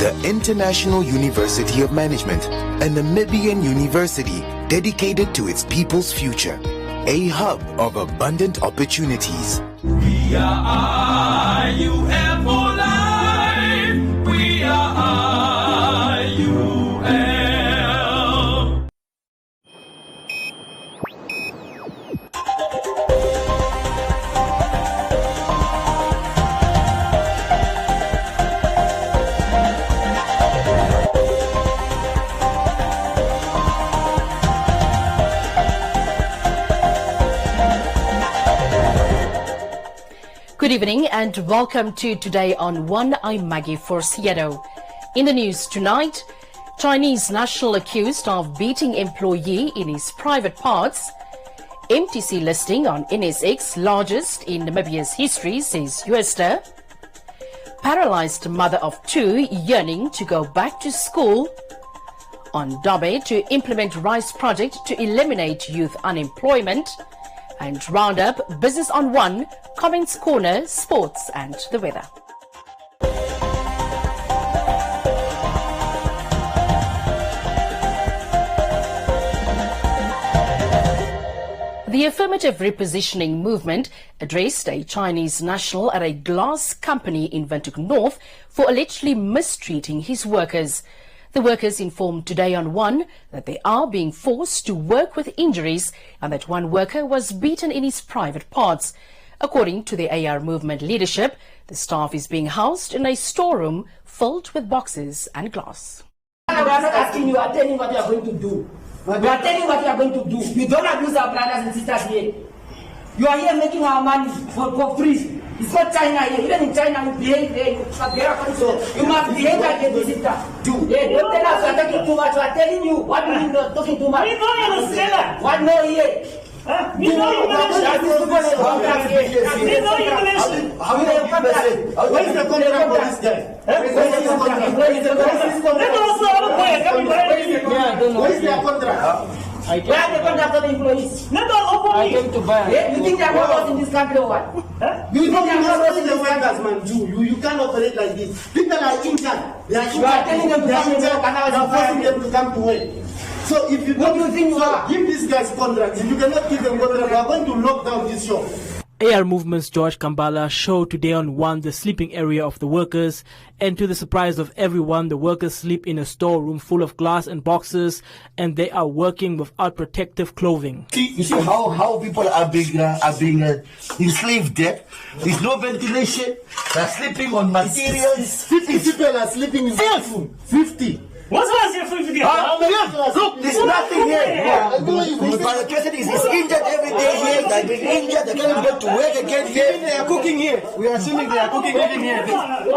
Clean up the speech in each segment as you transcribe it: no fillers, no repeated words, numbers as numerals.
The International University of Management, a Namibian university dedicated to its people's future, a hub of abundant opportunities. We are IUM for life. We are IUM. Good evening and welcome to Today on One. I'm Maggie Forciedo. In the news tonight, Chinese national accused of beating employee in his private parts. MTC listing on NSX largest in Namibia's history, says USTA. Paralyzed mother of two yearning to go back to school. On Dabe to implement RISE project to eliminate youth unemployment. And round up Business on One, Comments Corner, Sports and the weather. The affirmative repositioning movement addressed a Chinese national at a glass company in Windhoek North for allegedly mistreating his workers. The workers informed Today on One that they are being forced to work with injuries and that one worker was beaten in his private parts. According to the AR movement leadership, the staff is being housed in a storeroom filled with boxes and glass. We are not asking you, we are telling what you are going to do. We are telling what you are going to do. You don't abuse our brothers and sisters here. You are here making our money for free. It's not China here. Even in China, you behave there. You must behave like a visitor. Don't tell us we are talking too much. We are telling you what we mean not talking too much. We know you're a seller. What no here? We know you're a seller. We know you're a seller. Where is the contract for this guy? Where is their contract? Where are the contract of the employees? I came to buy. You think they are not in this country or what? You think they are not in the workers, man? You can't operate like this. People are injured. They are You are telling them to come to work and now you are forcing them to come to work. So if you what do you think you are? Give these guys contracts. If you cannot give them contracts, we are going to lock down this shop. AR Movement's George Kambala showed Today on One the sleeping area of the workers, and to the surprise of everyone, the workers sleep in a storeroom full of glass and boxes, and they are working without protective clothing. You see how people are being enslaved there. There's no ventilation. They're sleeping on materials. 50 people are sleeping in the room. 50. What's your food video? Look, there's nothing here. But the person is injured every day here. They've been injured. They can't go to work again here. They are cooking here. We are assuming they are cooking here.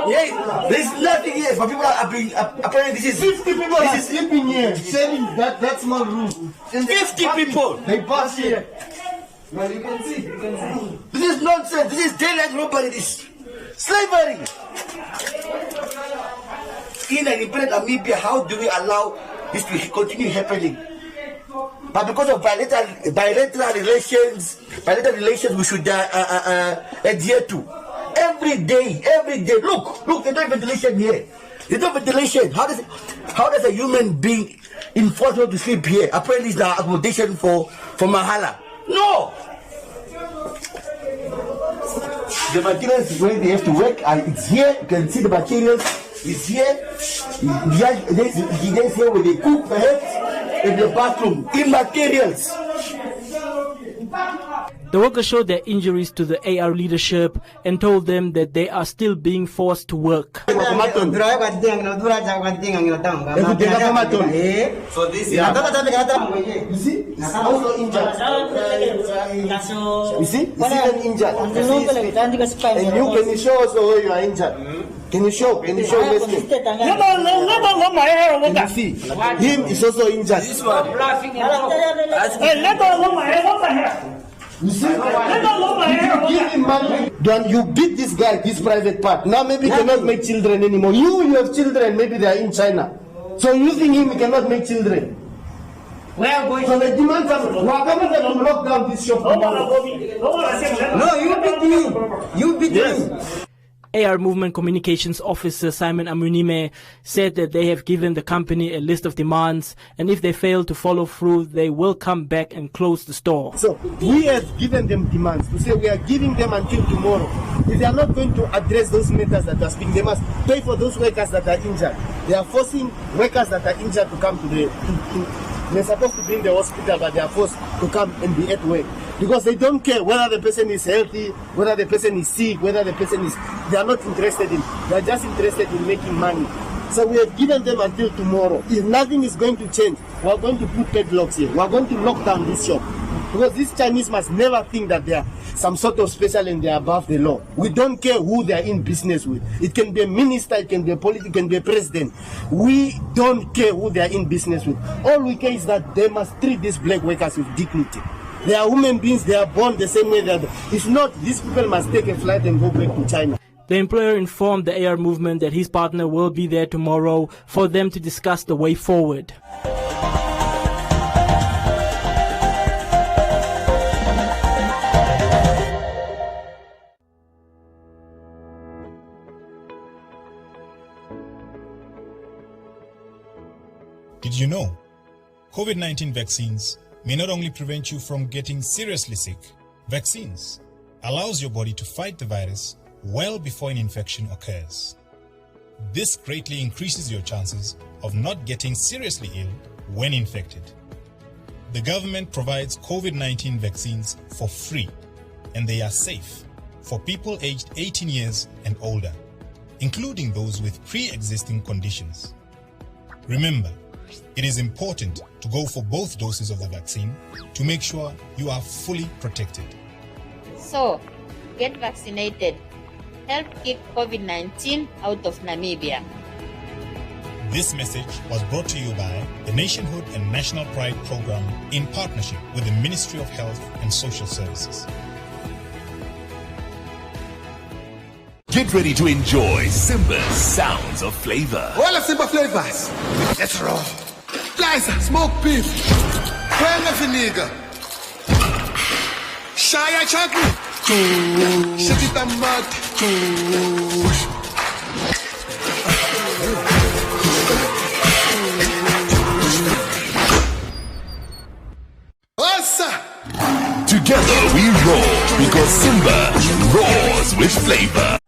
Yeah, there's nothing here. But people are being apparently this is 50 people are sleeping here, sharing that small room. 50 people. They pass here. Well, you can see. This is nonsense. This is daylight robbery. This is slavery. In an independent Namibia, how do we allow this to continue happening? But because of bilateral relations, we should adhere to. Every day. Look, there's no ventilation here. There's no ventilation. How does a human being enforce to sleep here? Apparently, it's the accommodation for Mahala. No. The materials where they have to work, it's here. You can see the materials. It's here. There's here where they cook, perhaps, in the bathroom. In materials. The workers showed their injuries to the AR leadership and told them that they are still being forced to work. So this you see, it's also injured. You see, it's even injured. And you can you show us where you are injured? Can you show? Can you see? Him is also injured. This one. You see, you give him money, then you beat this guy, this private part. Now maybe he cannot make children anymore. You have children, maybe they are in China. So using him, he cannot make children. We are going so the demand we are coming to lock down this shop tomorrow. No, you beat me. You beat me. AR Movement Communications Officer Simon Amunime said that they have given the company a list of demands, and if they fail to follow through, they will come back and close the store. So we have given them demands to say we are giving them until tomorrow. If they are not going to address those matters that are speaking, they must pay for those workers that are injured. They are forcing workers that are injured to come to they're supposed to be in the hospital, but they are forced to come and be at work. Because they don't care whether the person is healthy, whether the person is sick, whether the person is... They are not interested in... They are just interested in making money. So we have given them until tomorrow. If nothing is going to change, we are going to put padlocks here. We are going to lock down this shop. Because these Chinese must never think that they are some sort of special and they are above the law. We don't care who they are in business with. It can be a minister, it can be a politician, it can be a president. We don't care who they are in business with. All we care is that they must treat these black workers with dignity. They are human beings, they are born the same way they are. If not, these people must take a flight and go back to China. The employer informed the AR Movement that his partner will be there tomorrow for them to discuss the way forward. Did you know? COVID-19 vaccines may not only prevent you from getting seriously sick. Vaccines allows your body to fight the virus well before an infection occurs. This greatly increases your chances of not getting seriously ill when infected. The government provides COVID-19 vaccines for free, and they are safe for people aged 18 years and older, including those with pre-existing conditions. Remember, it is important to go for both doses of the vaccine to make sure you are fully protected. So, get vaccinated. Help keep COVID-19 out of Namibia. This message was brought to you by the Nationhood and National Pride Program in partnership with the Ministry of Health and Social Services. Get ready to enjoy Simba's sounds of flavor. All of Simba flavors. Let's roll. Liza, smoked beef. Kwanga vinegar. Shaya chocolate. Shakita mud. Together we roar because Simba roars with flavor.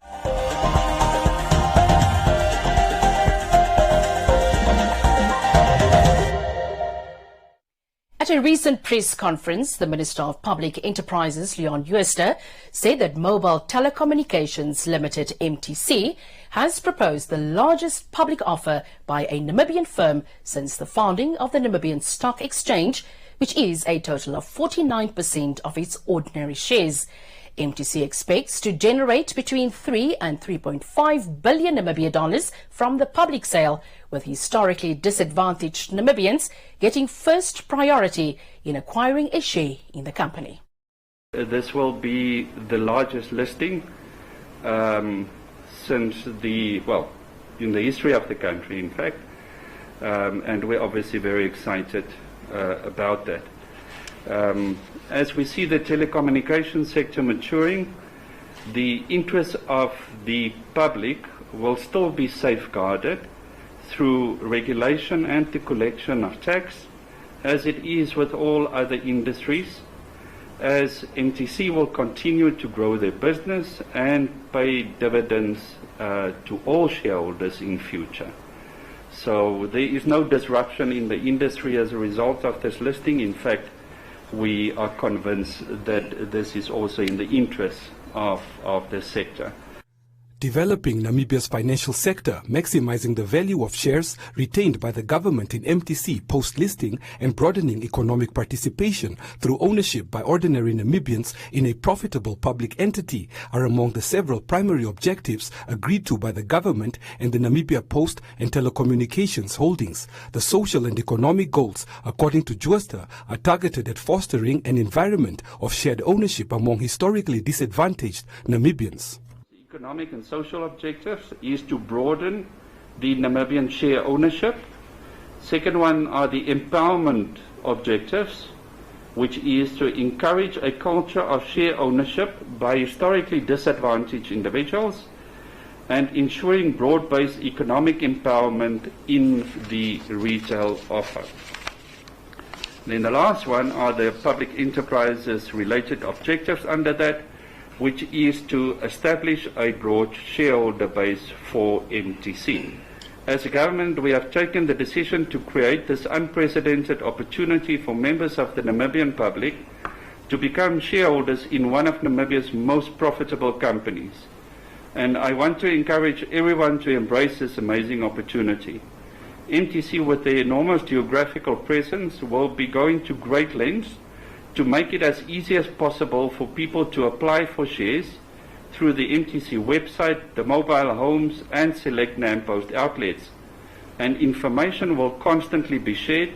At a recent press conference, the Minister of Public Enterprises, Leon Jooste, said that Mobile Telecommunications Limited, MTC, has proposed the largest public offer by a Namibian firm since the founding of the Namibian Stock Exchange, which is a total of 49% of its ordinary shares. MTC expects to generate between 3 and 3.5 billion Namibia dollars from the public sale, with historically disadvantaged Namibians getting first priority in acquiring a share in the company. This will be the largest listing since in the history of the country, in fact, and we're obviously very excited about that. As we see the telecommunications sector maturing, the interests of the public will still be safeguarded through regulation and the collection of tax, as it is with all other industries, as MTC will continue to grow their business and pay dividends to all shareholders in future. So there is no disruption in the industry as a result of this listing. In fact, we are convinced that this is also in the interest of the sector. Developing Namibia's financial sector, maximizing the value of shares retained by the government in MTC post-listing, and broadening economic participation through ownership by ordinary Namibians in a profitable public entity are among the several primary objectives agreed to by the government and the Namibia Post and Telecommunications Holdings. The social and economic goals, according to Jooste, are targeted at fostering an environment of shared ownership among historically disadvantaged Namibians. Economic and social objectives is to broaden the Namibian share ownership. Second one are the empowerment objectives, which is to encourage a culture of share ownership by historically disadvantaged individuals. and ensuring broad-based economic empowerment in the retail offer. Then the last one are the public enterprises related objectives under that, which is to establish a broad shareholder base for MTC. As a government, we have taken the decision to create this unprecedented opportunity for members of the Namibian public to become shareholders in one of Namibia's most profitable companies. And I want to encourage everyone to embrace this amazing opportunity. MTC, with their enormous geographical presence, will be going to great lengths to make it as easy as possible for people to apply for shares through the MTC website, the mobile homes, and select NAMPost outlets. And information will constantly be shared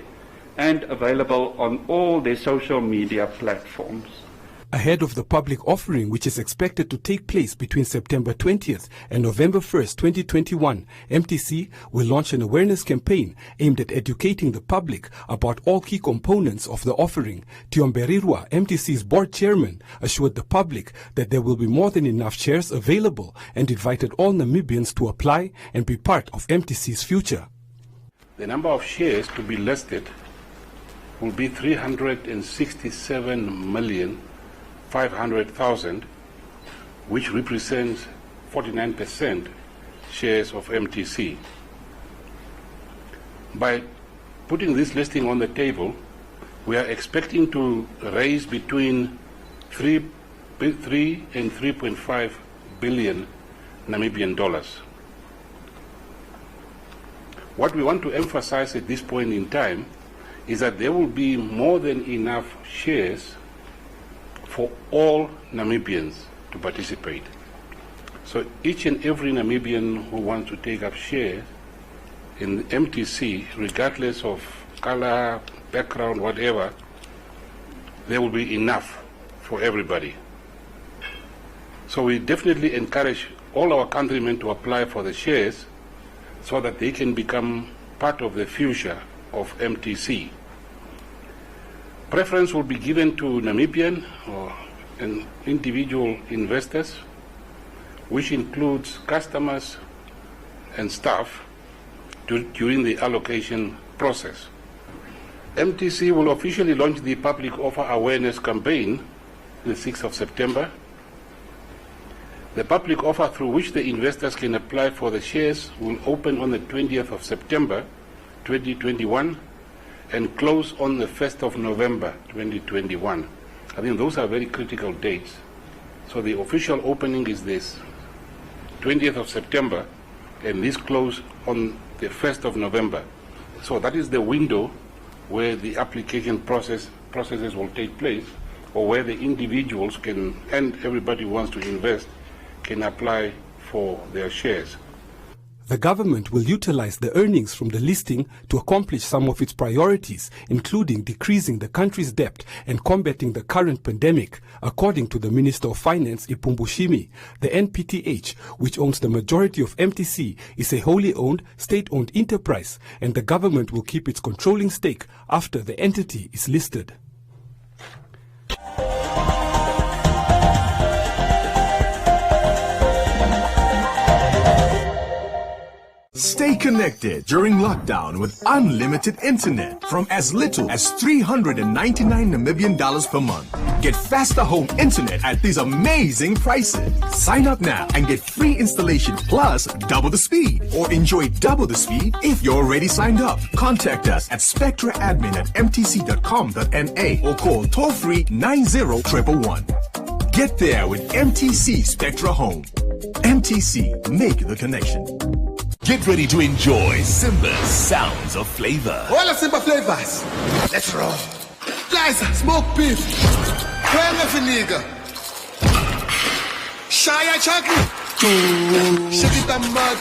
and available on all their social media platforms. Ahead of the public offering, which is expected to take place between September 20th and November 1st, 2021, MTC will launch an awareness campaign aimed at educating the public about all key components of the offering. Tiomberirwa, MTC's board chairman, assured the public that there will be more than enough shares available and invited all Namibians to apply and be part of MTC's future. The number of shares to be listed will be 367,500,000, which represents 49% shares of MTC. By putting this listing on the table, we are expecting to raise between 3 and 3.5 billion Namibian dollars. What we want to emphasize at this point in time is that there will be more than enough shares for all Namibians to participate. So each and every Namibian who wants to take up shares in MTC, regardless of color, background, whatever, there will be enough for everybody. So we definitely encourage all our countrymen to apply for the shares so that they can become part of the future of MTC. Preference will be given to Namibian and individual investors, which includes customers and staff during the allocation process. MTC will officially launch the public offer awareness campaign the 6th of September. The public offer through which the investors can apply for the shares will open on the 20th of September 2021 and close on the 1st of November 2021. I think those are very critical dates. So the official opening is this 20th of September, and this close on the 1st of November. So that is the window where the application processes will take place, or where the individuals can, and everybody who wants to invest, can apply for their shares. The government will utilize the earnings from the listing to accomplish some of its priorities, including decreasing the country's debt and combating the current pandemic, according to the Minister of Finance, Ipumbushimi. The NPTH, which owns the majority of MTC, is a wholly owned, state-owned enterprise, and the government will keep its controlling stake after the entity is listed. Stay connected during lockdown with unlimited internet from as little as 399 Namibian dollars per month. Get faster home internet at these amazing prices. Sign up now and get free installation plus double the speed, or enjoy double the speed if you're already signed up. Contact us at spectraadmin@mtc.com.na or call toll-free 90111. Get there with MTC Spectra Home. MTC, make the connection. Get ready to enjoy Simba's sounds of flavor. All the Simba flavors. Let's roll. Liza, smoked beef. Kwanga finiga. Shaya chocolate. Shakita mud.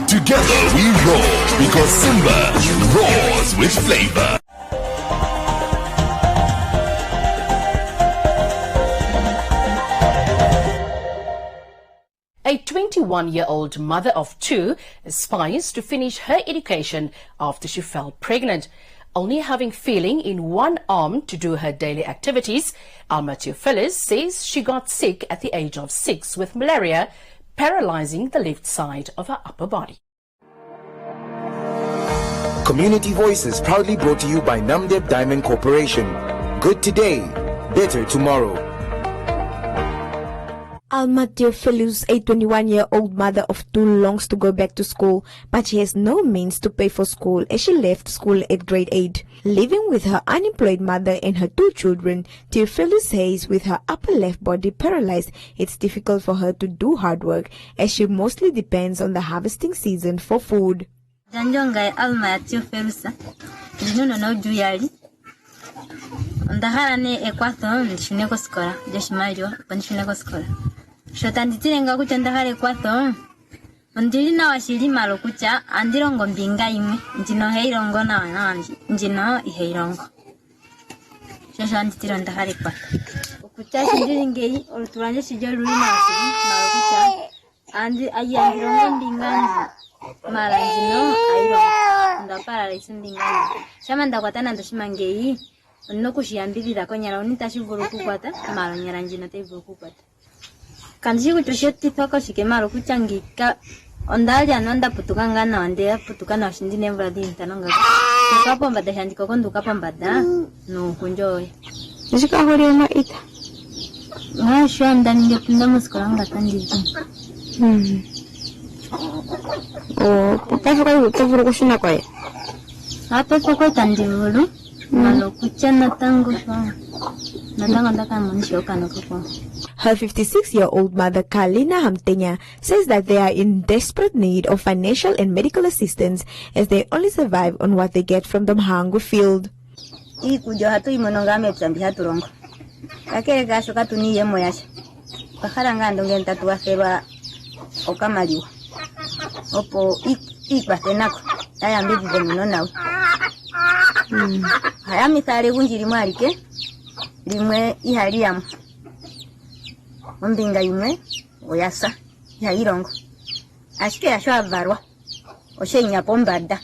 Together we roll because Simba roars with flavor. A 20 21-year-old mother of two aspires to finish her education after she fell pregnant. Only having feeling in one arm to do her daily activities, Alma Theophilus says she got sick at the age of 6 with malaria, paralyzing the left side of her upper body. Community Voices proudly brought to you by Namdeb Diamond Corporation. Good today, better tomorrow. Alma Theophilus, a 21-year-old mother of two, longs to go back to school, but she has no means to pay for school as she left school at grade 8. Living with her unemployed mother and her two children, Theophilus says with her upper left body paralyzed, it's difficult for her to do hard work as she mostly depends on the harvesting season for food. Janjonga Alma Theophilus, no juyari. Ndaharane ekwato ndishuneko skola jeshimario panishuneko skola shotanditirenga kucha ndahare ekwato ndilina washilima lokucha andirongo mbinga imwe njino heirongo na wananji njino iheirongo shoshanditiro ndahare ekwato okucha shindiringei olutulanje shijo lulina washili malokucha andi ayandirongo mbinga mara njino airongo ndapara isindinga shama ndakwatana ndashimangei no kushiyambirira konyala unitashivulu kukwata malo nyala njino tevulu kukwata kanji kutoshoti pako shikemalo kuchangika ondali anonda putuka ngana wande putuka na shindi nemvula dintanonga ukapomba dashandiko kondo ukapomba da no kunjoy nishika hori ma ita ngasho ndani ngepinda muskola ngatandiji Papa tevulu kushina kwa hapo poko tandivulu Her 56-year-old mother, Kalina Hamtenya, says that they are in desperate need of financial and medical assistance as they only survive on what they get from the Mhangu field. Hayami tare gunjiri marike limwe ihaliamu ombinga imwe oyasa ya irongo ashike yasho avarwa oshenya pombada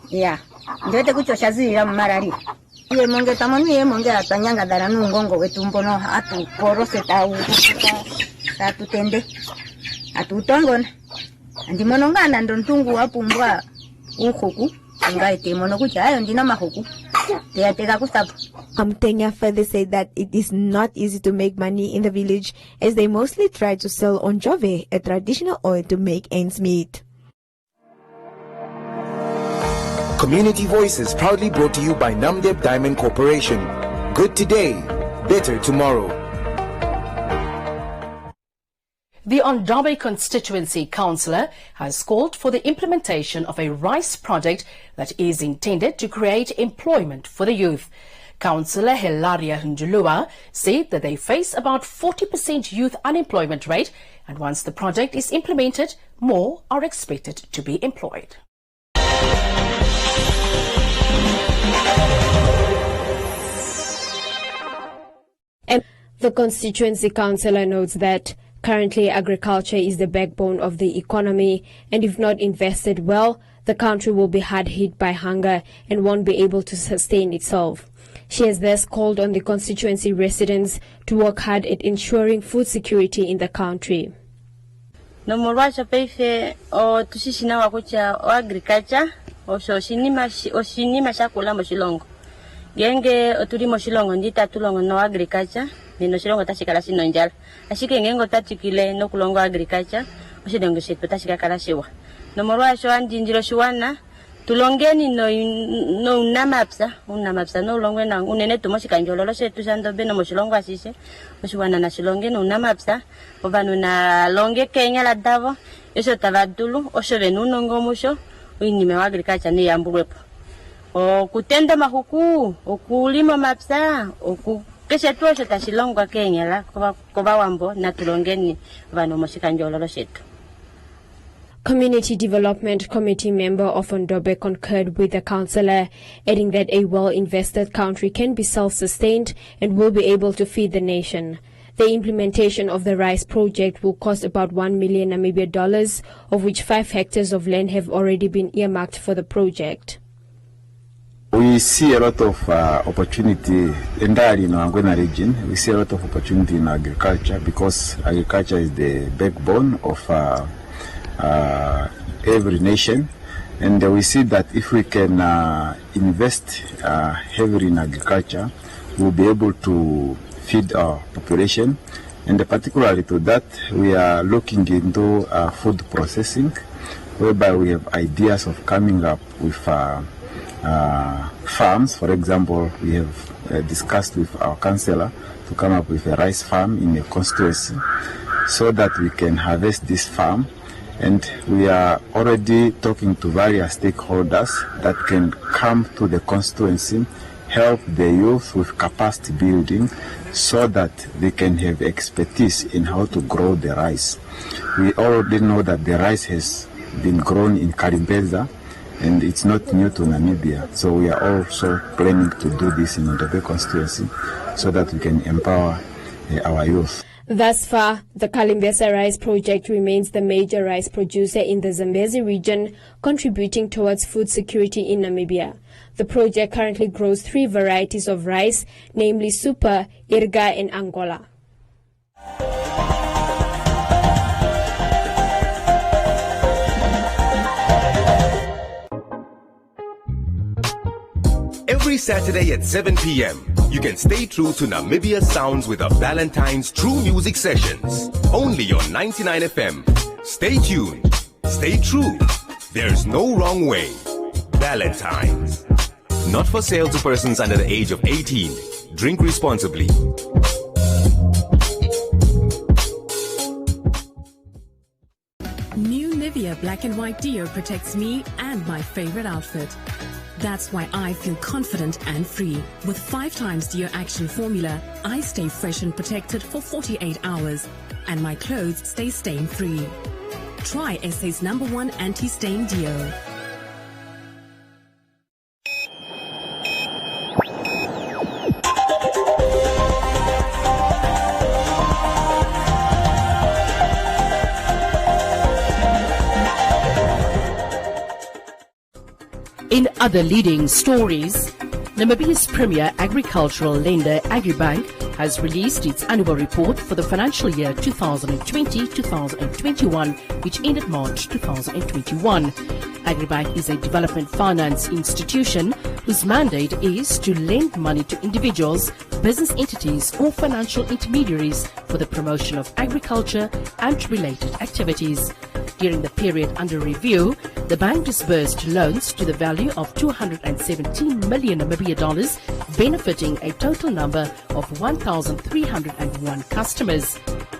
ya ndote kuchosha zira marari ye monge tamoni ye monge atanyanga dara nungongo wetumbo no atu porose tau tutende atutongona ndimonongana ndontungu wapumbwa ukoku Amtenya further said that it is not easy to make money in the village as they mostly try to sell onjove, a traditional oil to make ends meet. Community Voices proudly brought to you by Namdeb Diamond Corporation. Good today, better tomorrow. The Ondabe Constituency Councillor has called for the implementation of a rice project that is intended to create employment for the youth. Councillor Hilaria Njulua said that they face about 40% youth unemployment rate, and once the project is implemented, more are expected to be employed. And the constituency councillor notes that currently, agriculture is the backbone of the economy, and if not invested well, the country will be hard hit by hunger and won't be able to sustain itself. She has thus called on the constituency residents to work hard at ensuring food security in the country. Nomorwacha peife o tusishina wakucha o agriculture o shinima shakula moshilongo. Genge oturi moshilongo ndita tulongo no agriculture. Nino shilongo tashikala sino njala. Ashike ngengo tatikile no kulongo agriculture. Oshidongo shetu tashikala shiwa. Nomorwacho andinjiro shiwana. Tulongeni no unamapsa no ulongwe na unene tumoshikanjololo shetu shandobe no moshilongo asise. Oshiwana na shilonge no unamapsa. Obanu na longe Kenya la davo. Eso tabadulu. Osho venuno ngomusho. Uinime wa agriculture ni yambuwepo. O kutenda mahuku. O kulima mapsa. O keshe tuosho tashilongo Kenya la. Koba wambo na tulongeni. Vanu moshikanjololo shetu. Community Development Committee member of Ondobe concurred with the councillor, adding that a well-invested country can be self-sustained and will be able to feed the nation. The implementation of the rice project will cost about 1 million Namibia dollars, of which 5 hectares of land have already been earmarked for the project. We see a lot of opportunity entirely in our Angwena region. We see a lot of opportunity in agriculture because agriculture is the backbone of every nation. And we see that if we can invest heavily in agriculture, we'll be able to feed our population. And particularly to that, we are looking into food processing, whereby we have ideas of coming up with farms. For example, we have discussed with our councillor to come up with a rice farm in a constituency so that we can harvest this farm. And we are already talking to various stakeholders that can come to the constituency, help the youth with capacity building so that they can have expertise in how to grow the rice. We already know that the rice has been grown in Karimbeza and it's not new to Namibia. So we are also planning to do this in the constituency so that we can empower our youth. Thus far, the Kalimbesa Rice Project remains the major rice producer in the Zambezi region, contributing towards food security in Namibia. The project currently grows 3 varieties of rice, namely Super, Irga and Angola. Every Saturday at 7 p.m., you can stay true to Namibia sounds with the Valentine's True Music Sessions. Only on 99 FM. Stay tuned. Stay true. There's no wrong way. Valentine's. Not for sale to persons under the age of 18. Drink responsibly. New Nivea Black and White Deo protects me and my favorite outfit. That's why I feel confident and free. With 5 times Deo Action formula, I stay fresh and protected for 48 hours, and my clothes stay stain-free. Try SA's #1 anti-stain Deo. In other leading stories, Namibia's premier agricultural lender, Agribank, has released its annual report for the financial year 2020-2021, which ended March 2021. Agribank is a development finance institution whose mandate is to lend money to individuals, business entities or financial intermediaries for the promotion of agriculture and related activities. During the period under review, the bank disbursed loans to the value of 217 million Namibia dollars, benefiting a total number of 1,301 customers.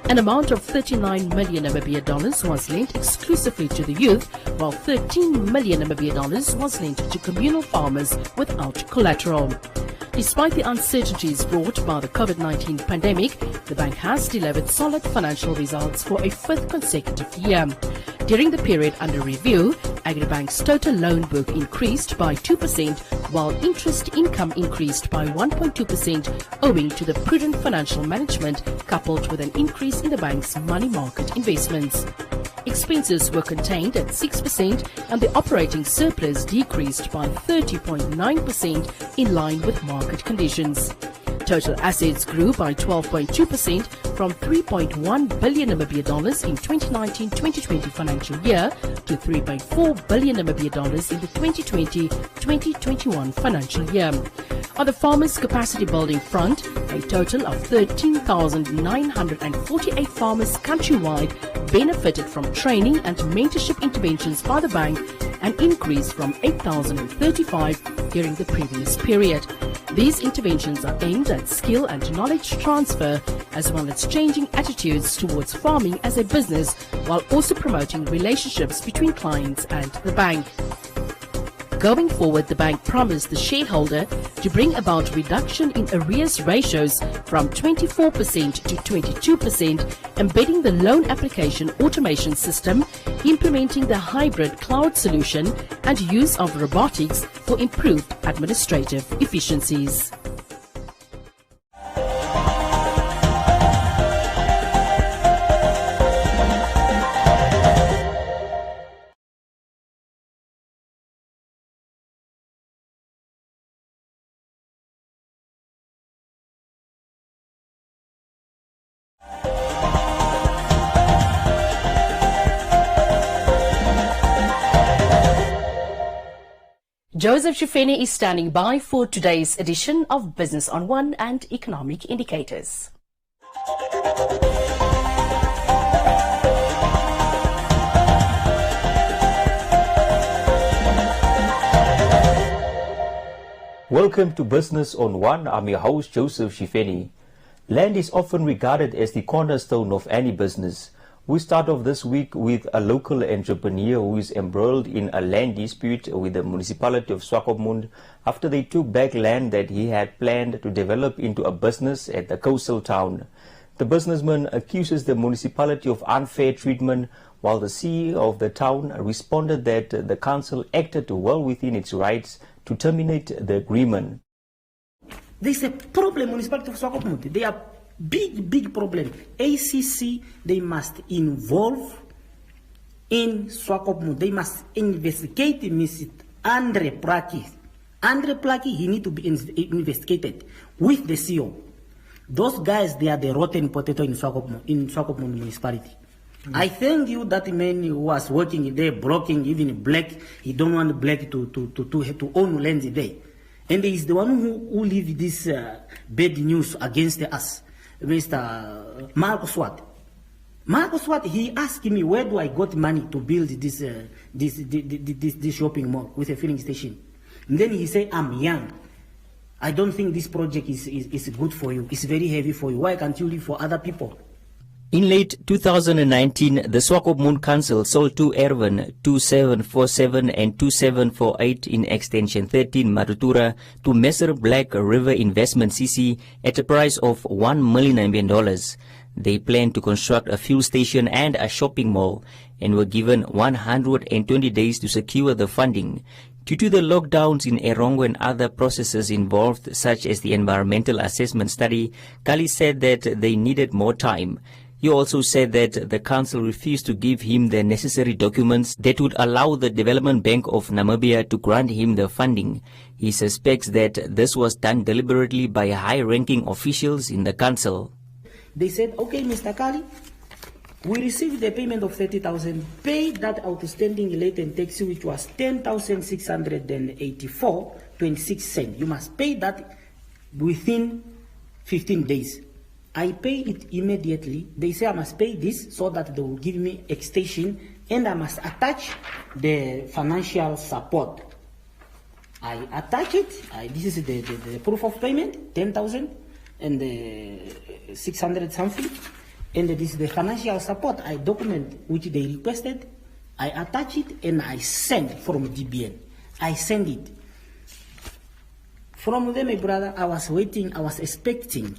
An amount of 39 million Namibia dollars was lent exclusively to the youth, while 13 million Namibia dollars was lent to communal farmers without collateral. Despite the uncertainties brought by the COVID-19 pandemic, the bank has delivered solid financial results for a 5th consecutive year. During the period under review, Agribank's total loan book increased by 2%, while interest income increased by 1.2%, owing to the prudent financial management coupled with an increase in the bank's money market investments. Expenses were contained at 6% and the operating surplus decreased by 30.9% in line with market conditions. Total assets grew by 12.2% from 3.1 billion Namibia dollars in 2019-2020 financial year to 3.4 billion Namibia dollars in the 2020-2021 financial year. On the farmers' capacity building front, a total of 13,948 farmers countrywide benefited from training and mentorship interventions by the bank, an increase from 8,035 during the previous period. These interventions are aimed at skill and knowledge transfer, as well as changing attitudes towards farming as a business, while also promoting relationships between clients and the bank. Going forward, the bank promised the shareholder to bring about reduction in arrears ratios from 24% to 22%, embedding the loan application automation system, implementing the hybrid cloud solution, and use of robotics for improved administrative efficiencies. Joseph Shifeni is standing by for today's edition of Business on One and Economic Indicators. Welcome to Business on One. I'm your host, Joseph Shifeni. Land is often regarded as the cornerstone of any business. We start off this week with a local entrepreneur who is embroiled in a land dispute with the municipality of Swakopmund after they took back land that he had planned to develop into a business at the coastal town. The businessman accuses the municipality of unfair treatment, while the CEO of the town responded that the council acted well within its rights to terminate the agreement. There's a problem, municipality of Swakopmund. They are big problem. ACC, they must involve in Swakopmund. They must investigate Mr. Andre Plaki. Andre Plaki, he need to be investigated with the CEO. Those guys, they are the rotten potato in Swakopmund municipality. I thank you that man who was working there, blocking even black. He don't want black to own land there. And he is the one who leave this bad news against us, Mr. Marcus Watt. Marcus Watt, he asked me, where do I got money to build this shopping mall with a filling station? And then he said, I'm young. I don't think this project is good for you. It's very heavy for you. Why can't you live for other people? In late 2019, the Swakopmund Council sold 2 Erwin 2747 and 2748 in Extension 13 Matutura to Messer Black River Investment CC at a price of $1 million. They planned to construct a fuel station and a shopping mall and were given 120 days to secure the funding. Due to the lockdowns in Erongo and other processes involved, such as the environmental assessment study, Kali said that they needed more time. He also said that the council refused to give him the necessary documents that would allow the Development Bank of Namibia to grant him the funding. He suspects that this was done deliberately by high-ranking officials in the council. They said, okay, Mr. Kali, we received the payment of 30,000. Pay that outstanding latent tax, which was 10,684.26 cents. You must pay that within 15 days. I pay it immediately. They say I must pay this so that they will give me extension, and I must attach the financial support. I attach it. This is the proof of payment, 10,000 and 600 something. And this is the financial support I document which they requested. I attach it and I send from DBN. I send it. From there, my brother, I was waiting, I was expecting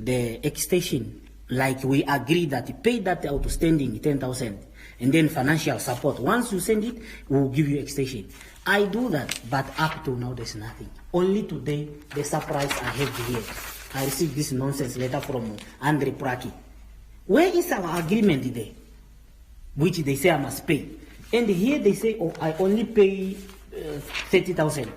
the extension, like we agreed that you pay that outstanding 10,000 and then financial support. Once you send it, we'll give you extension. I do that, but up to now there's nothing. Only today, the surprise I have here. I received this nonsense letter from Andre Plaki. Where is our agreement there? Which they say I must pay. And here they say, oh, I only pay 30,000.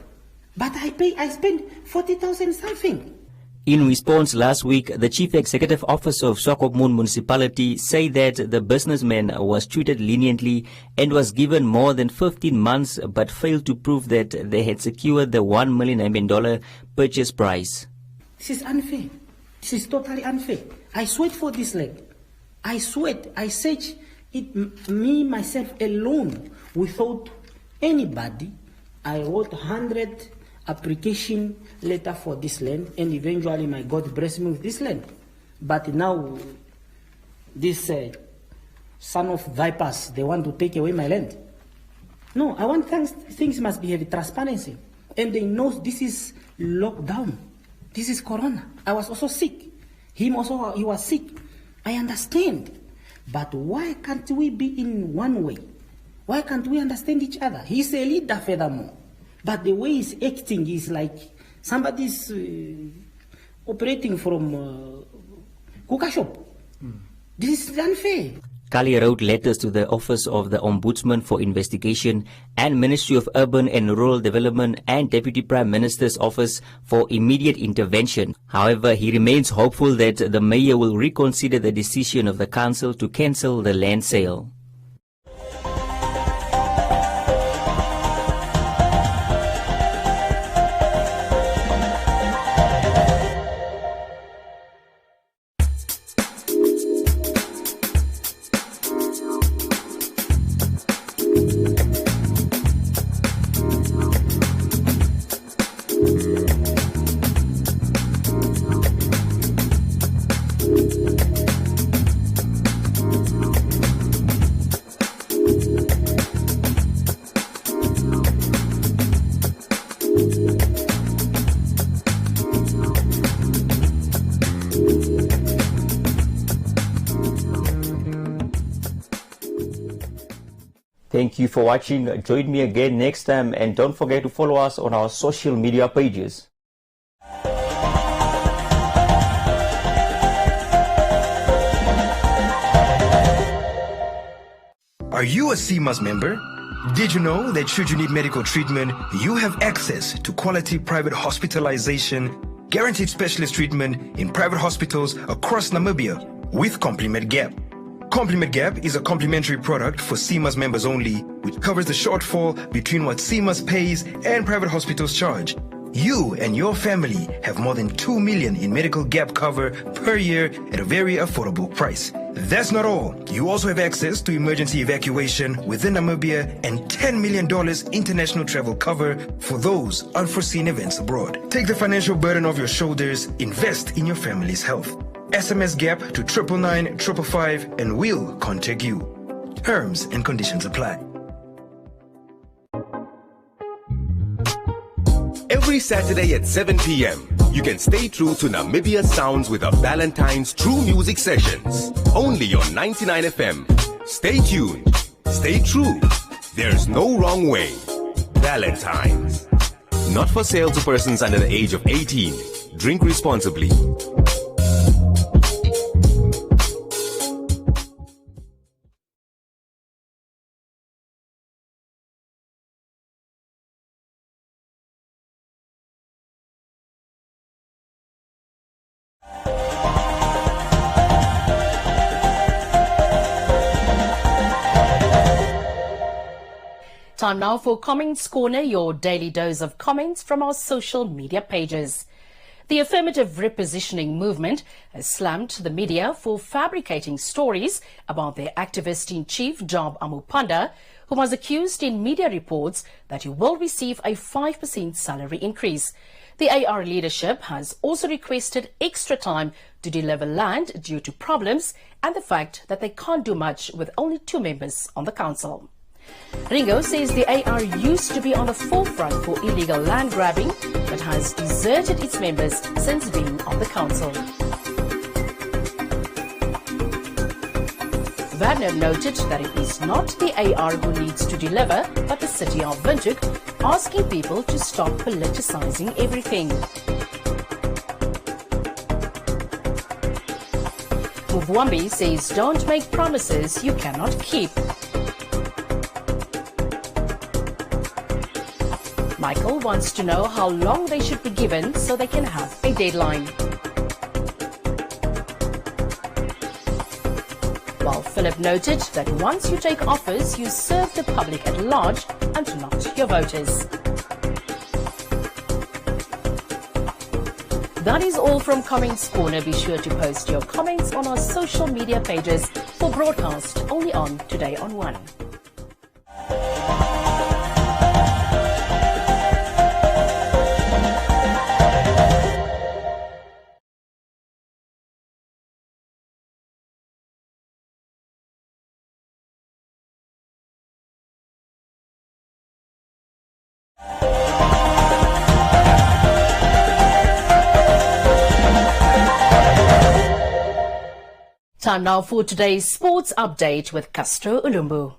But I spend 40,000 something. In response last week, the Chief Executive Officer of Swakopmund Municipality said that the businessman was treated leniently and was given more than 15 months but failed to prove that they had secured the $1 million purchase price. This is unfair. This is totally unfair. I sweat for this land. I sweat. I search it, me, myself alone, without anybody. I wrote 100 application letter for this land, and eventually my God blessed me with this land. But now this son of vipers, they want to take away my land. No, I want things must be have transparency, and they know this is lockdown. This is corona. I was also sick. Him also, he was sick. I understand. But why can't we be in one way? Why can't we understand each other? He's a leader furthermore. But the way he's acting is like somebody's operating from cooker shop. This is unfair. Kali wrote letters to the Office of the Ombudsman for Investigation and Ministry of Urban and Rural Development and Deputy Prime Minister's Office for immediate intervention. However, he remains hopeful that the mayor will reconsider the decision of the council to cancel the land sale. Thank you for watching. Join me again next time, and don't forget to follow us on our social media pages. Are you a CMAS member? Did you know that should you need medical treatment, you have access to quality private hospitalization, guaranteed specialist treatment in private hospitals across Namibia with Compliment Gap. Compliment Gap is a complimentary product for CMAS members only, which covers the shortfall between what CMAS pays and private hospitals charge. You and your family have more than 2 million in medical gap cover per year at a very affordable price. That's not all. You also have access to emergency evacuation within Namibia and $10 million international travel cover for those unforeseen events abroad. Take the financial burden off your shoulders. Invest in your family's health. SMS GAP to 999 555 and we'll contact you. Terms and conditions apply. Every Saturday at 7 p.m., you can stay true to Namibia Sounds with a Valentine's True Music Sessions. Only on 99 FM. Stay tuned. Stay true. There's no wrong way. Valentine's. Not for sale to persons under the age of 18. Drink responsibly. Time now for Comments Corner, your daily dose of comments from our social media pages. The affirmative repositioning movement has slammed the media for fabricating stories about their activist-in-chief, Job Amupanda, who was accused in media reports that he will receive a 5% salary increase. The AR leadership has also requested extra time to deliver land due to problems and the fact that they can't do much with only 2 members on the council. Ringo says the AR used to be on the forefront for illegal land grabbing, but has deserted its members since being on the council. Werner noted that it is not the AR who needs to deliver, but the city of Windhoek, asking people to stop politicizing everything. Muvwambi says don't make promises you cannot keep. Michael wants to know how long they should be given so they can have a deadline. While Philip noted that once you take office, you serve the public at large and not your voters. That is all from Comments Corner. Be sure to post your comments on our social media pages for broadcast only on Today on 1. Time now for today's sports update with Castro Ulumbu.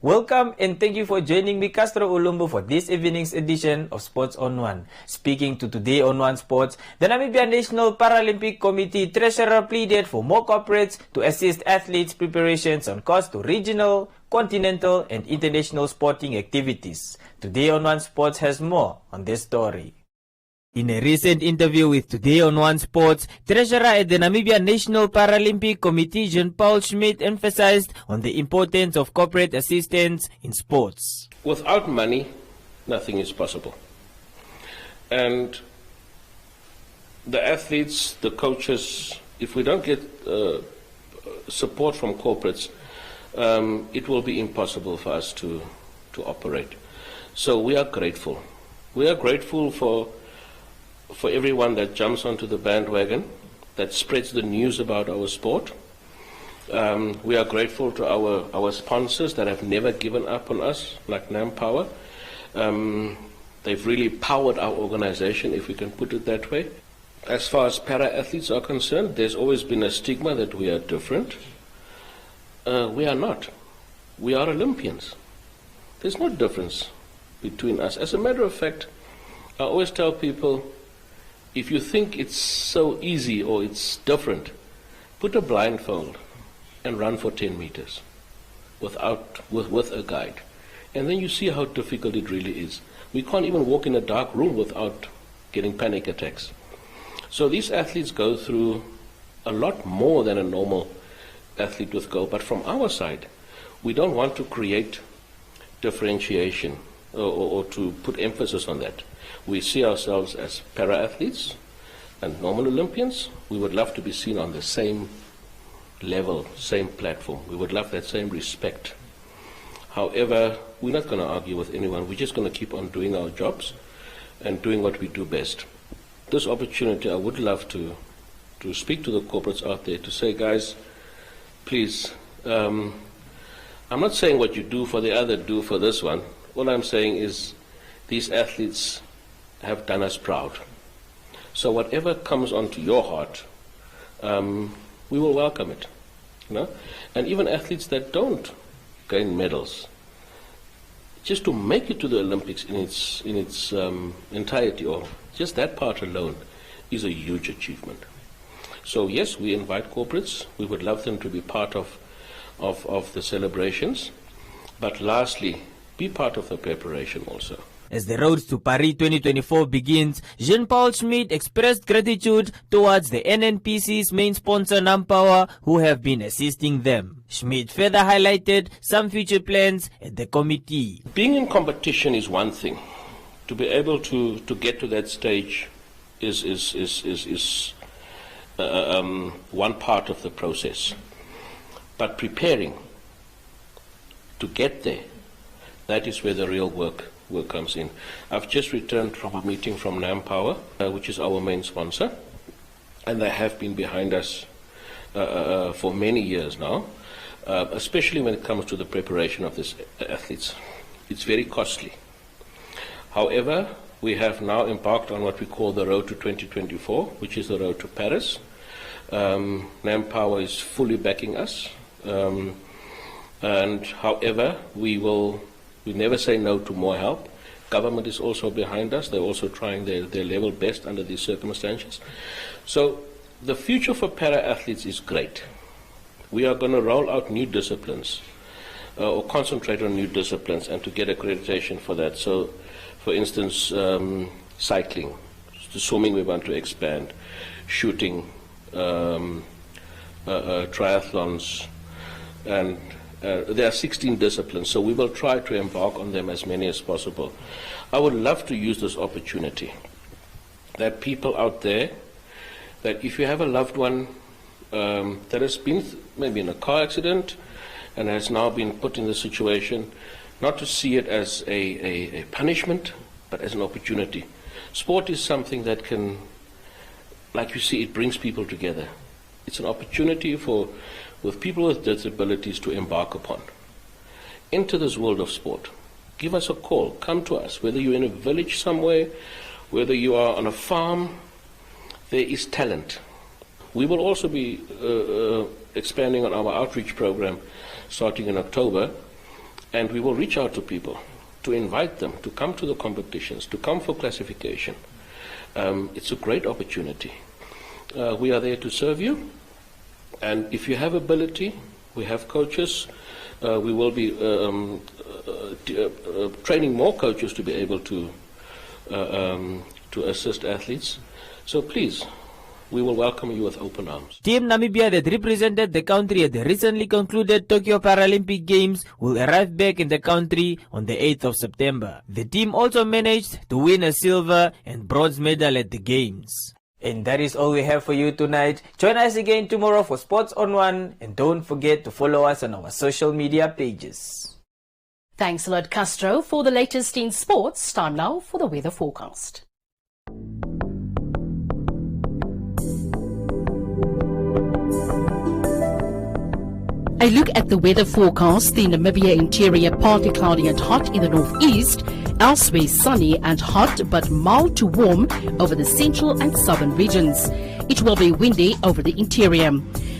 Welcome and thank you for joining me, Castro Ulumbu, for this evening's edition of Sports on One. Speaking to Today on One Sports, the Namibia National Paralympic Committee Treasurer pleaded for more corporates to assist athletes' preparations on cost to regional, continental and international sporting activities. Today on One Sports has more on this story. In a recent interview with Today on One Sports, Treasurer at the Namibia National Paralympic Committee, Jean-Paul Schmidt, emphasized on the importance of corporate assistance in sports. Without money, nothing is possible. And the athletes, the coaches, if we don't get support from corporates, it will be impossible for us to operate. So we are grateful. We are grateful for everyone that jumps onto the bandwagon, that spreads the news about our sport. We are grateful to our sponsors that have never given up on us, like Nampower. They've really powered our organization, if we can put it that way. As far as para-athletes are concerned, there's always been a stigma that we are different. We are not. We are Olympians. There's no difference between us. As a matter of fact, I always tell people, if you think it's so easy or it's different, put a blindfold and run for 10 meters with a guide. And then you see how difficult it really is. We can't even walk in a dark room without getting panic attacks. So these athletes go through a lot more than a normal athlete would go. But from our side, we don't want to create differentiation or to put emphasis on that. We see ourselves as para-athletes and normal Olympians. We would love to be seen on the same level, same platform. We would love that same respect. However, we're not going to argue with anyone. We're just going to keep on doing our jobs and doing what we do best. This opportunity, I would love to speak to the corporates out there to say, guys, please, I'm not saying what you do for the other, do for this one. All I'm saying is these athletes have done us proud. So whatever comes onto your heart, we will welcome it. You know? And even athletes that don't gain medals, just to make it to the Olympics in its entirety, or just that part alone, is a huge achievement. So yes, we invite corporates. We would love them to be part of the celebrations. But lastly, be part of the preparation also. As the road to Paris 2024 begins, Jean-Paul Schmid expressed gratitude towards the NNPC's main sponsor, Nampower, who have been assisting them. Schmid further highlighted some future plans at the committee. Being in competition is one thing. To be able to get to that stage is one part of the process. But preparing to get there, that is where the real work comes in. I've just returned from a meeting from Nampower, which is our main sponsor, and they have been behind us for many years now, especially when it comes to the preparation of these athletes. It's very costly. However, we have now embarked on what we call the road to 2024, which is the road to Paris. Nampower is fully backing us, and however, we never say no to more help. Government is also behind us. They're also trying their level best under these circumstances. So the future for para-athletes is great. We are going to roll out new disciplines or concentrate on new disciplines and to get accreditation for that. So, for instance, cycling, the swimming we want to expand, shooting, triathlons, and there are 16 disciplines, so we will try to embark on them as many as possible. I would love to use this opportunity that people out there, that if you have a loved one that has been maybe in a car accident and has now been put in this situation, not to see it as a punishment, but as an opportunity. Sport is something that can, like you see, it brings people together. It's an opportunity with people with disabilities to embark upon into this world of sport. Give us a call, come to us, whether you're in a village somewhere, whether you are on a farm, there is talent. We will also be expanding on our outreach program starting in October, and we will reach out to people to invite them to come to the competitions, to come for classification. It's a great opportunity. We are there to serve you. And if you have ability, we have coaches. We will be training more coaches to be able to assist athletes. So please, we will welcome you with open arms. Team Namibia that represented the country at the recently concluded Tokyo Paralympic Games will arrive back in the country on the 8th of September. The team also managed to win a silver and bronze medal at the Games. And that is all we have for you tonight. Join us again tomorrow for Sports on One, and don't forget to follow us on our social media pages. Thanks a lot, Castro, for the latest in sports. Time now for the weather forecast. A look at the weather forecast. The Namibia interior partly cloudy and hot in the northeast, Elsewhere sunny and hot but mild to warm over the central and southern regions. It will be windy over the interior.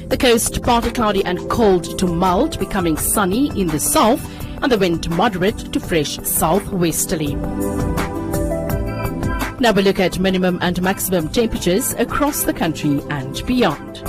The coast partly cloudy and cold to mild, becoming sunny in the south, and the wind moderate to fresh southwesterly. Now we look at minimum and maximum temperatures across the country and beyond.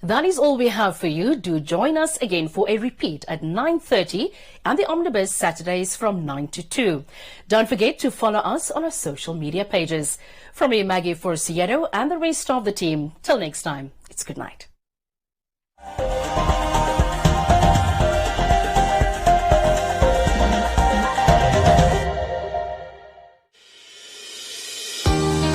That is all we have for you. Do join us again for a repeat at 9:30 and the Omnibus Saturdays from 9 to 2. Don't forget to follow us on our social media pages. From me, Maggie Forciero, and the rest of the team, till next time, it's good night.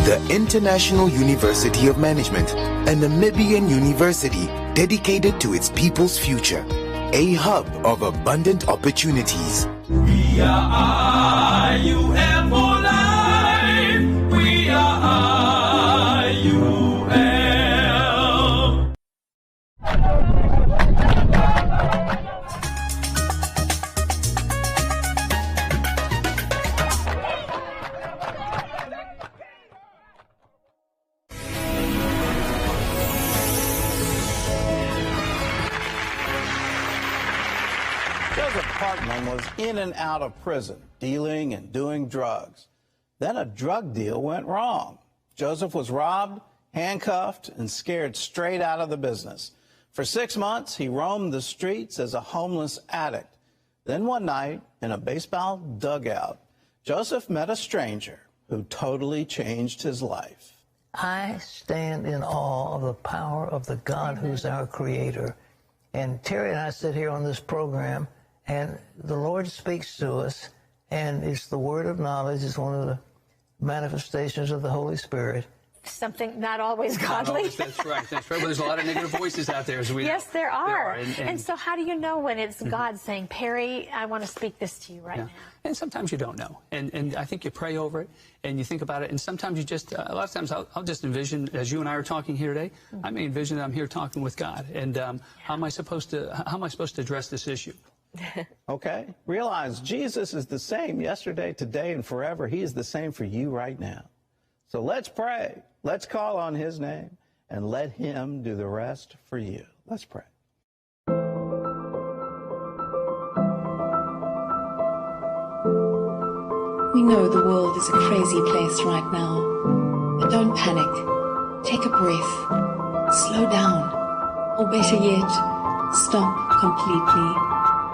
The International University of Management, a Namibian university dedicated to its people's future, a hub of abundant opportunities. We are IUM for life. We are IUM. Was in and out of prison, dealing and doing drugs. Then a drug deal went wrong. Joseph was robbed, handcuffed, and scared straight out of the business. For 6 months, he roamed the streets as a homeless addict. Then one night, in a baseball dugout, Joseph met a stranger who totally changed his life. I stand in awe of the power of the God who's our creator. And Terry and I sit here on this program, and the Lord speaks to us, and it's the word of knowledge. It's one of the manifestations of the Holy Spirit. Something not always godly. Not always, that's right. That's right. But there's a lot of negative voices out there. Yes, there are. And so how do you know when it's God saying, Perry, I want to speak this to you right now? And sometimes you don't know. And I think you pray over it and you think about it. And sometimes you just, a lot of times I'll just envision, as you and I are talking here today, I may envision that I'm here talking with God. And how am I supposed to address this issue? Okay? Realize Jesus is the same yesterday, today, and forever. He is the same for you right now. So let's pray. Let's call on his name and let him do the rest for you. Let's pray. We know the world is a crazy place right now, but don't panic. Take a breath. Slow down. Or better yet, stop completely.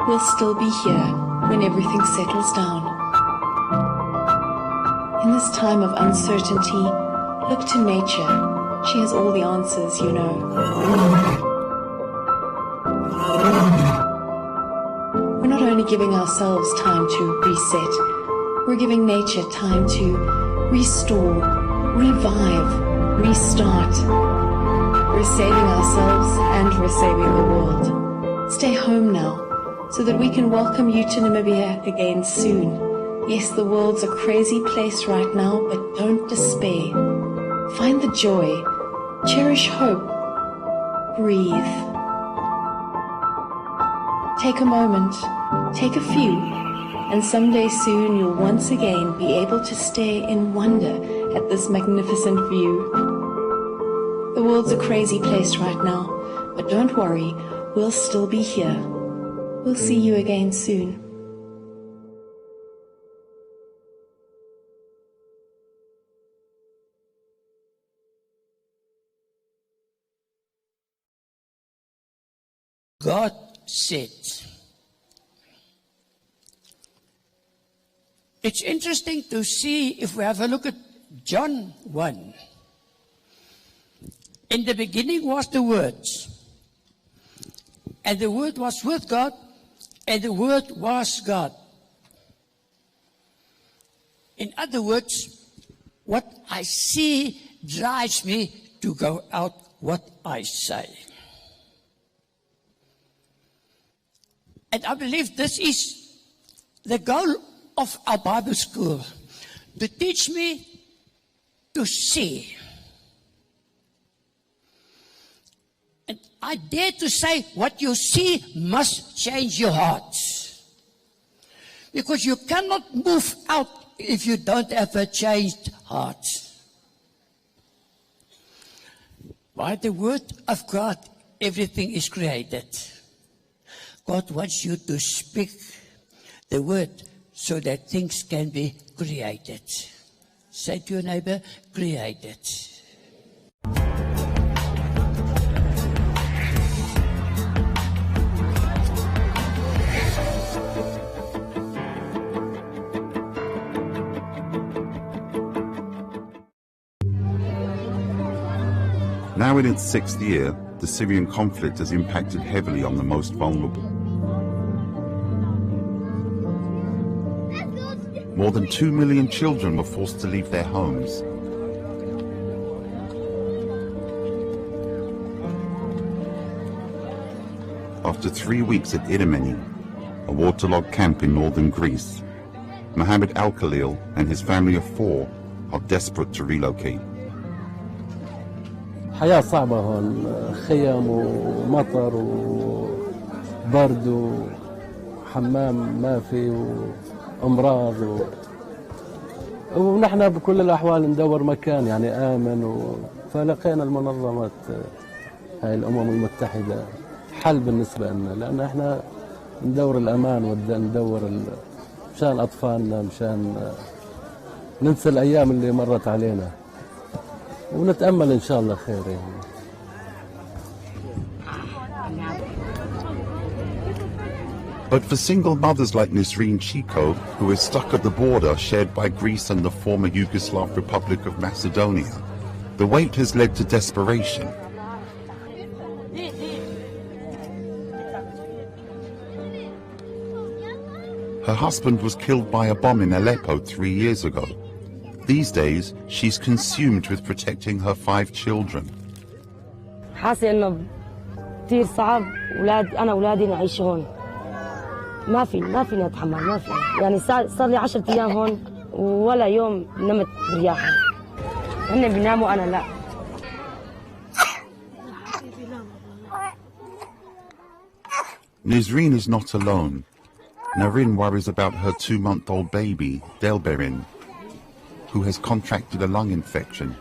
We'll still be here when everything settles down. In this time of uncertainty, look to nature. She has all the answers, you know. We're not only giving ourselves time to reset, we're giving nature time to restore, revive, restart. We're saving ourselves and we're saving the world. Stay home now, so that we can welcome you to Namibia again soon. Yes, the world's a crazy place right now, but don't despair. Find the joy, cherish hope, breathe. Take a moment, take a few, and someday soon you'll once again be able to stare in wonder at this magnificent view. The world's a crazy place right now, but don't worry, we'll still be here. We'll see you again soon. God said. It's interesting to see if we have a look at John 1. In the beginning was the Word, and the Word was with God, and the Word was God. In other words, what I see drives me to go out what I say. And I believe this is the goal of our Bible school, to teach me to see. And I dare to say what you see must change your heart. Because you cannot move out if you don't have a changed heart. By the word of God, everything is created. God wants you to speak the word so that things can be created. Say to your neighbor, created. Now in its 6th year, the Syrian conflict has impacted heavily on the most vulnerable. More than 2 million children were forced to leave their homes. After 3 weeks at Idemeni, a waterlogged camp in northern Greece, Mohammed Al-Khalil and his family of 4 are desperate to relocate. حياة صعبة هون، خيم ومطر وبرد وحمام ما في وأمراض ونحن بكل الأحوال ندور مكان يعني آمن فلقينا المنظمات هاي الأمم المتحدة حل بالنسبة لنا، لأن احنا ندور الأمان وندور مشان أطفالنا، مشان ننسى الأيام اللي مرت علينا ونتأمل إن شاء الله خير يعني. But for single mothers like Nisreen Chico, who is stuck at the border shared by Greece and the former Yugoslav Republic of Macedonia, the wait has led to desperation. Her husband was killed by a bomb in Aleppo 3 years ago. These days, she's consumed with protecting her 5 children. حاسة إنه كثير صعب، أنا أولادي نعيش هون. ما فيني أتحمل، ما فيني. يعني صار لي 10 أيام هون ولا يوم نمت برياحة. هن بيناموا أنا لا. Nisreen is not alone. Narin worries about her 2-month-old baby, Delberin, who has contracted a lung infection.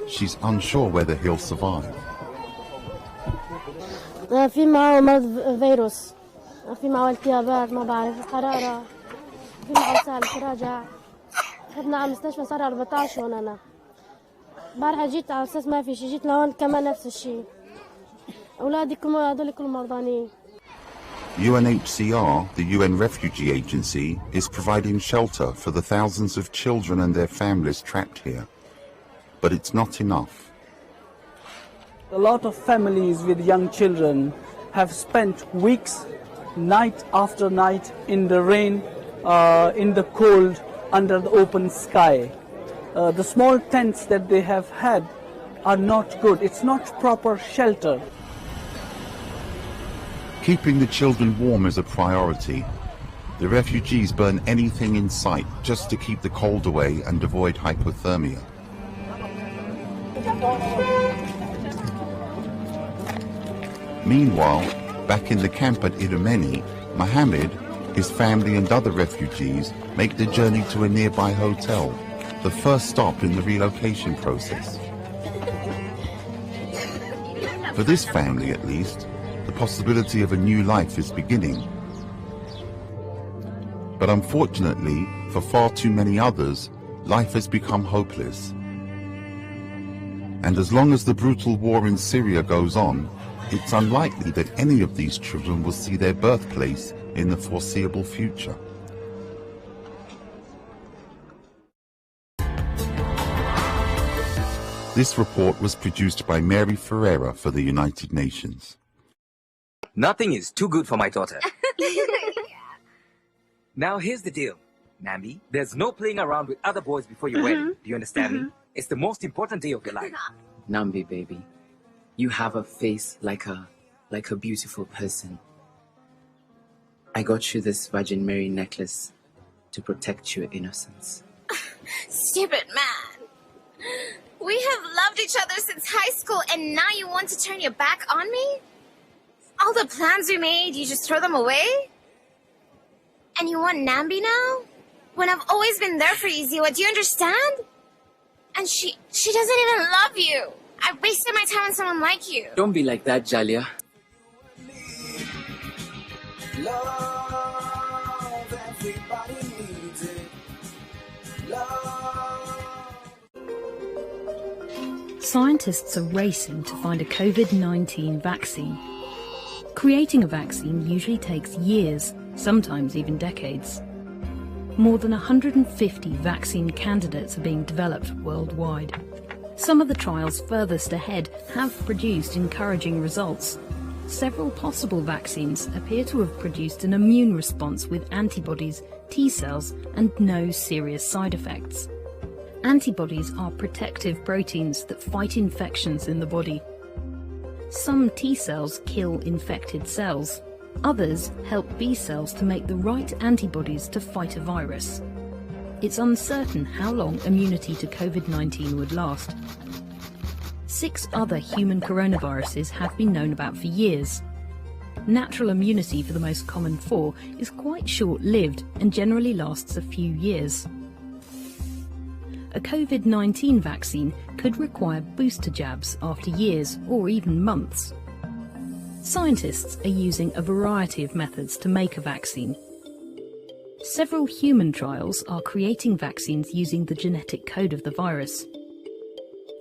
She's unsure whether he'll survive. في معه مرض فيروس، في معه التهابات، ما بعرف حرارة، في معه سهل تراجع. خدنا على المستشفى صار 14 هون أنا. امبارح جيت على أساس ما في شيء، جيت لهون كمان نفس الشيء. أولادي هذول كلهم مرضانين. UNHCR, the UN Refugee Agency, is providing shelter for the thousands of children and their families trapped here. But it's not enough. A lot of families with young children have spent weeks, night after night, in the rain, in the cold, under the open sky. The small tents that they have had are not good. It's not proper shelter. Keeping the children warm is a priority. The refugees burn anything in sight just to keep the cold away and avoid hypothermia. Meanwhile, back in the camp at Idemeni, Mohammed, his family and other refugees make the journey to a nearby hotel, the first stop in the relocation process. For this family, at least, the possibility of a new life is beginning. But unfortunately, for far too many others, life has become hopeless. And as long as the brutal war in Syria goes on, it's unlikely that any of these children will see their birthplace in the foreseeable future. This report was produced by Mary Ferreira for the United Nations. Nothing is too good for my daughter. Now here's the deal. Nambi, there's no playing around with other boys before your wedding. Do you understand me? It's the most important day of your life. Nambi, baby, you have a face like a beautiful person. I got you this Virgin Mary necklace to protect your innocence. Stupid man. We have loved each other since high school, and now you want to turn your back on me? All the plans we made, you just throw them away? And you want Nambi now? When I've always been there for you, Ziwa, do you understand? And she doesn't even love you. I wasted my time on someone like you. Don't be like that, Jalia. Love, everybody needs it. Scientists are racing to find a COVID-19 vaccine. Creating a vaccine usually takes years, sometimes even decades. More than 150 vaccine candidates are being developed worldwide. Some of the trials furthest ahead have produced encouraging results. Several possible vaccines appear to have produced an immune response with antibodies, T cells, and no serious side effects. Antibodies are protective proteins that fight infections in the body. Some T cells kill infected cells. Others help B cells to make the right antibodies to fight a virus. It's uncertain how long immunity to COVID-19 would last. 6 other human coronaviruses have been known about for years. Natural immunity for the most common 4 is quite short-lived and generally lasts a few years. A COVID-19 vaccine could require booster jabs after years or even months. Scientists are using a variety of methods to make a vaccine. Several human trials are creating vaccines using the genetic code of the virus.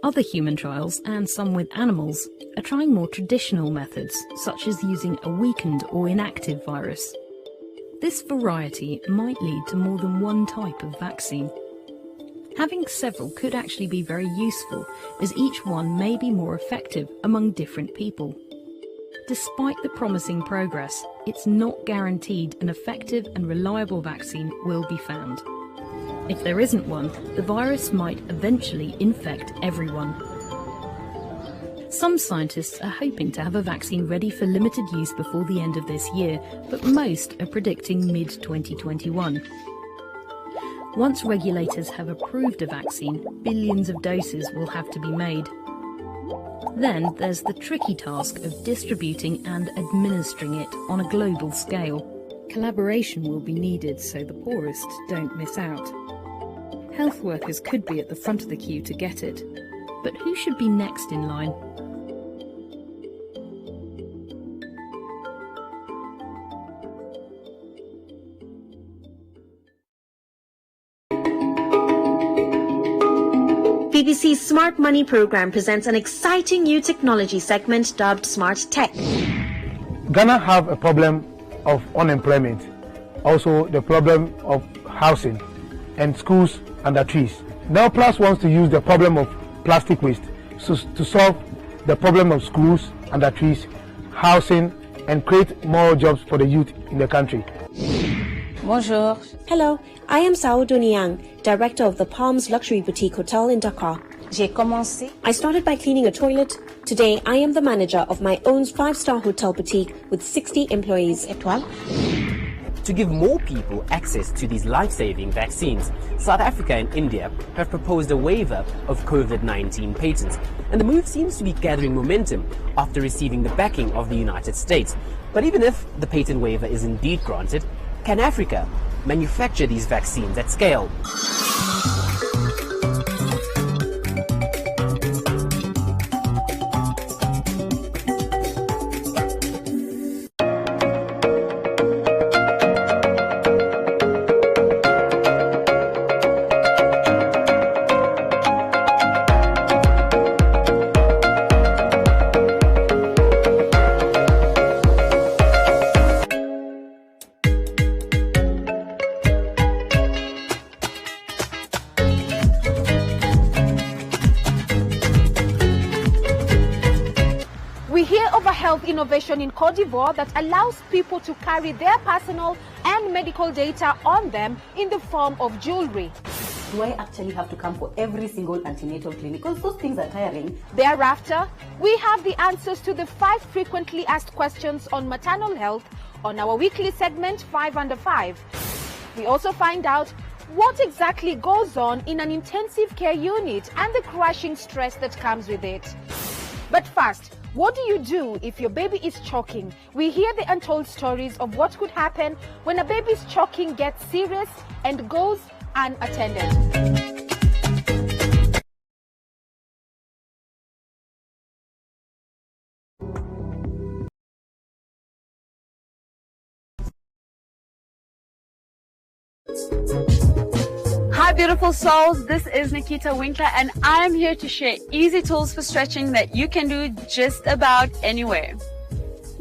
Other human trials, and some with animals, are trying more traditional methods, such as using a weakened or inactive virus. This variety might lead to more than one type of vaccine. Having several could actually be very useful, as each one may be more effective among different people. Despite the promising progress, it's not guaranteed an effective and reliable vaccine will be found. If there isn't one, the virus might eventually infect everyone. Some scientists are hoping to have a vaccine ready for limited use before the end of this year, but most are predicting mid-2021. Once regulators have approved a vaccine, billions of doses will have to be made. Then there's the tricky task of distributing and administering it on a global scale. Collaboration will be needed so the poorest don't miss out. Health workers could be at the front of the queue to get it, but who should be next in line? BBC's Smart Money program presents an exciting new technology segment dubbed Smart Tech. Ghana have a problem of unemployment, also the problem of housing and schools under trees. Now Plus wants to use the problem of plastic waste to solve the problem of schools under trees, housing, and create more jobs for the youth in the country. Bonjour. Hello, I am Saoudou Niang, director of the Palms Luxury Boutique Hotel in Dakar. I started by cleaning a toilet. Today, I am the manager of my own 5-star hotel boutique with 60 employees. To give more people access to these life-saving vaccines, South Africa and India have proposed a waiver of COVID-19 patents, and the move seems to be gathering momentum after receiving the backing of the United States. But even if the patent waiver is indeed granted, can Africa manufacture these vaccines at scale? health innovation in Cote d'Ivoire that allows people to carry their personal and medical data on them in the form of jewelry. Do I actually have to come for every single antenatal clinic? Because those things are tiring. Thereafter, we have the answers to the 5 frequently asked questions on maternal health on our weekly segment 5 Under 5. We also find out what exactly goes on in an intensive care unit and the crushing stress that comes with it. But first, what do you do if your baby is choking? We hear the untold stories of what could happen when a baby's choking gets serious and goes unattended. Hi beautiful souls, this is Nikita Winkler and I'm here to share easy tools for stretching that you can do just about anywhere.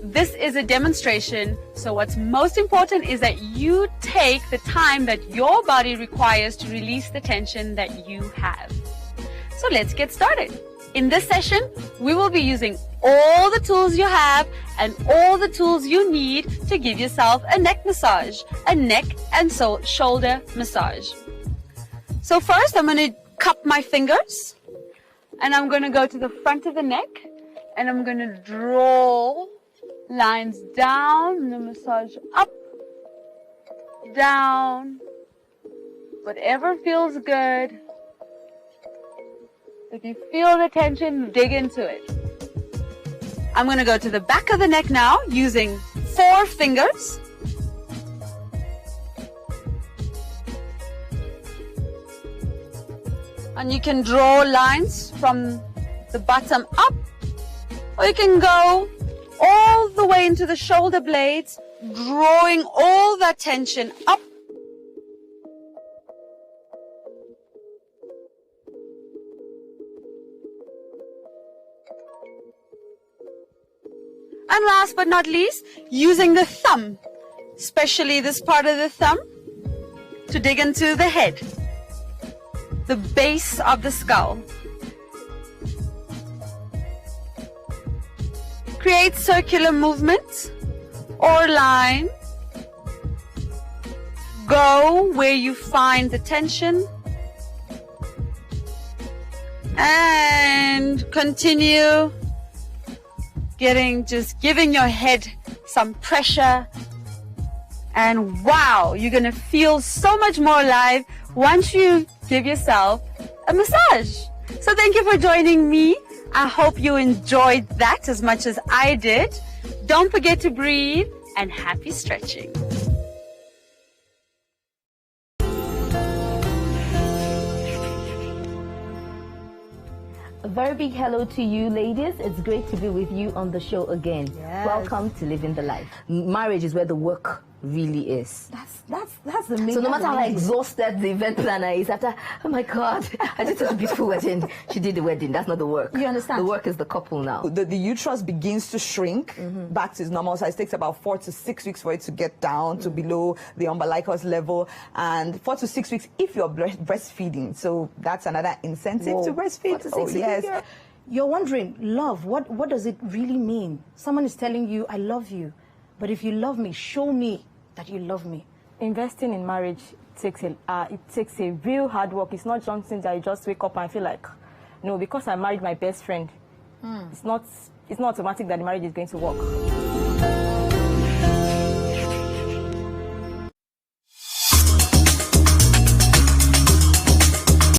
This is a demonstration, so what's most important is that you take the time that your body requires to release the tension that you have. So let's get started. In this session, we will be using all the tools you have and all the tools you need to give yourself a neck massage, a neck and shoulder massage. So first, I'm going to cup my fingers and I'm going to go to the front of the neck and I'm going to draw lines down and then massage up, down, whatever feels good. If you feel the tension, dig into it. I'm going to go to the back of the neck now using 4 fingers. And you can draw lines from the bottom up, or you can go all the way into the shoulder blades, drawing all that tension up. And last but not least, using the thumb, especially this part of the thumb, to dig into the head, the base of the skull. Create circular movement or line. Go where you find the tension and continue giving your head some pressure, and wow, you're gonna feel so much more alive once you give yourself a massage. So thank you for joining me. I hope you enjoyed that as much as I did. Don't forget to breathe and happy stretching. A very big hello to you, ladies. It's great to be with you on the show again. Yes. Welcome to Living the Life. Marriage is where the work really is. That's the main. So no matter how exhausted the event planner is after, oh my God, I did such a beautiful wedding. She did the wedding. That's not the work. You understand? The work is the couple now. The uterus begins to shrink back to its normal size. It takes about 4 to 6 weeks for it to get down to below the umbilicus level, and 4 to 6 weeks if you're breastfeeding. So that's another incentive to breastfeed. 4 to 6 weeks. Yes. You're wondering, love, what does it really mean? Someone is telling you, I love you. But if you love me, show me that you love me. Investing in marriage takes a real hard work. It's not something that you just wake up and feel like, no, because I married my best friend. It's not automatic that the marriage is going to work.